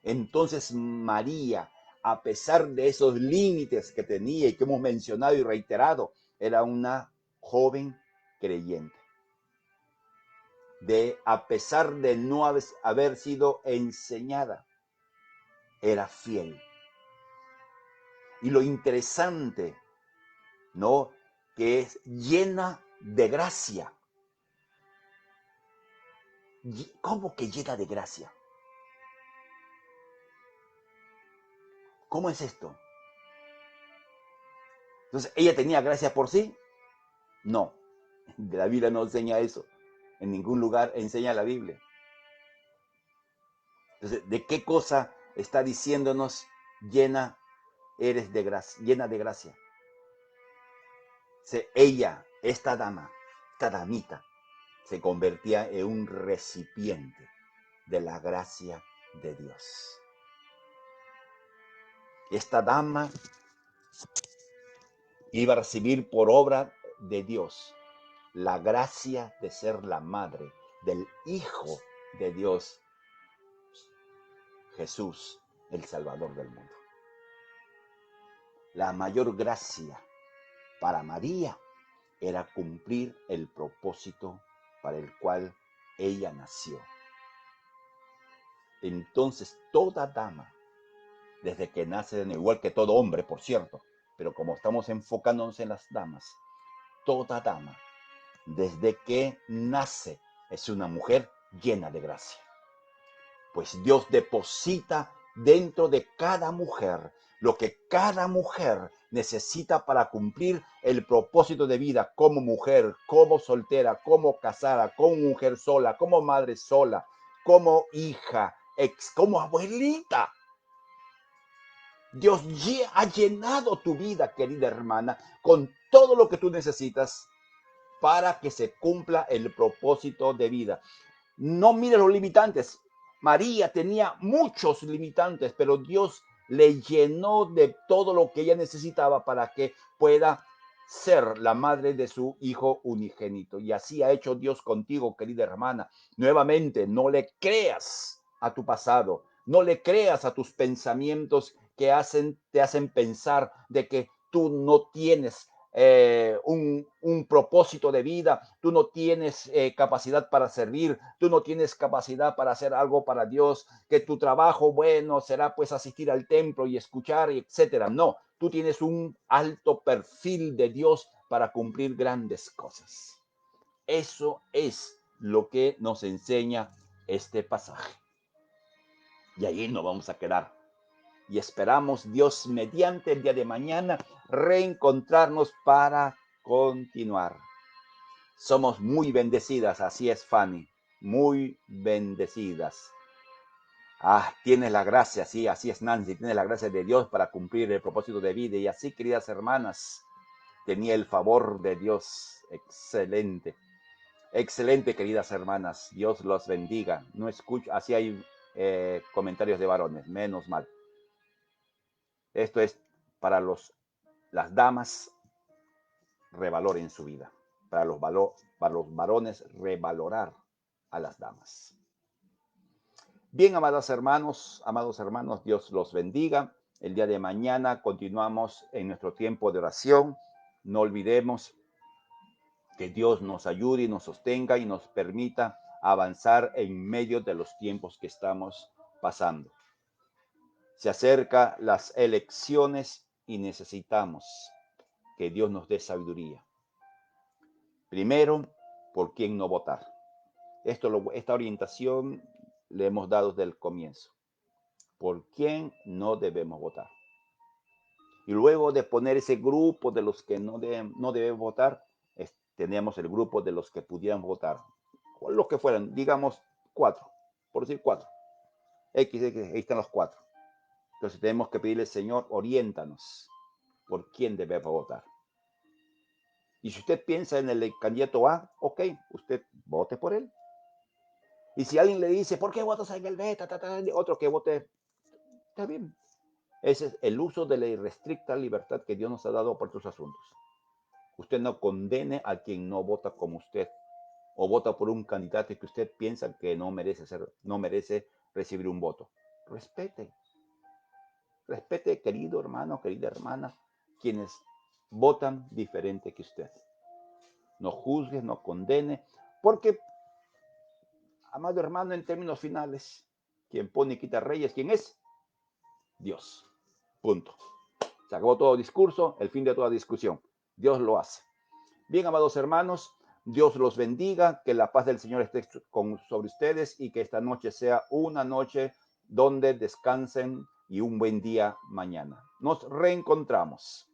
Entonces María, a pesar de esos límites que tenía y que hemos mencionado y reiterado, era una joven creyente. A pesar de no haber sido enseñada, era fiel. Y lo interesante, ¿no?, que es llena de gracia. ¿Cómo que llena de gracia? ¿Cómo es esto? Entonces, ¿ella tenía gracia por sí? No. La Biblia no enseña eso. En ningún lugar enseña la Biblia. Entonces, ¿de qué cosa está diciéndonos llena eres de gracia, llena de gracia? Ella, esta dama, esta damita, se convertía en un recipiente de la gracia de Dios. Esta dama iba a recibir por obra de Dios la gracia de ser la madre del Hijo de Dios, Jesús, el Salvador del mundo. La mayor gracia para María era cumplir el propósito para el cual ella nació. Entonces, toda dama, desde que nace, igual que todo hombre, por cierto, pero como estamos enfocándonos en las damas, toda dama, desde que nace, es una mujer llena de gracia. Pues Dios deposita dentro de cada mujer lo que cada mujer necesita para cumplir el propósito de vida como mujer, como soltera, como casada, como mujer sola, como madre sola, como hija, como abuelita. Dios ha llenado tu vida, querida hermana, con todo lo que tú necesitas para que se cumpla el propósito de vida. No mire los limitantes. María tenía muchos limitantes, pero Dios le llenó de todo lo que ella necesitaba para que pueda ser la madre de su hijo unigénito. Y así ha hecho Dios contigo, querida hermana. Nuevamente, no le creas a tu pasado, no le creas a tus pensamientos que te hacen pensar de que tú no tienes un propósito de vida, tú no tienes capacidad para servir, tú no tienes capacidad para hacer algo para Dios, que tu trabajo, bueno, será pues asistir al templo y escuchar, etcétera. No, tú tienes un alto perfil de Dios para cumplir grandes cosas. Eso es lo que nos enseña este pasaje. Y ahí nos vamos a quedar. Y esperamos, Dios mediante, el día de mañana reencontrarnos para continuar. Somos muy bendecidas, así es, Fanny, muy bendecidas. Tienes la gracia, sí, así es, Nancy, tienes la gracia de Dios para cumplir el propósito de vida. Y así, queridas hermanas, tenía el favor de Dios. Excelente, excelente, queridas hermanas. Dios los bendiga. No escucho, así hay comentarios de varones, menos mal. Esto es para las damas, revaloren su vida. Para los varones, revalorar a las damas. Bien, amados hermanos, Dios los bendiga. El día de mañana continuamos en nuestro tiempo de oración. No olvidemos que Dios nos ayude y nos sostenga y nos permita avanzar en medio de los tiempos que estamos pasando. Se acercan las elecciones y necesitamos que Dios nos dé sabiduría. Primero, por quién no votar. Esta orientación le hemos dado desde el comienzo. Por quién no debemos votar. Y luego de poner ese grupo de los que no debemos votar, tenemos el grupo de los que pudieran votar. O los que fueran, digamos 4, por decir 4. Ahí están los 4. Entonces tenemos que pedirle, Señor, oriéntanos por quién debemos votar. Y si usted piensa en el candidato A, ok, usted vote por él. Y si alguien le dice, ¿por qué votas en el B? Otro que vote, está bien. Ese es el uso de la irrestricta libertad que Dios nos ha dado por sus asuntos. Usted no condene a quien no vota como usted o vota por un candidato que usted piensa que no merece recibir un voto. Respete, querido hermano, querida hermana, quienes votan diferente que usted. No juzgue, no condene, porque, amado hermano, en términos finales, quien pone y quita reyes, ¿quién es? Dios. Punto. Se acabó todo discurso, el fin de toda discusión. Dios lo hace. Bien, amados hermanos, Dios los bendiga, que la paz del Señor esté sobre ustedes y que esta noche sea una noche donde descansen y un buen día mañana. Nos reencontramos.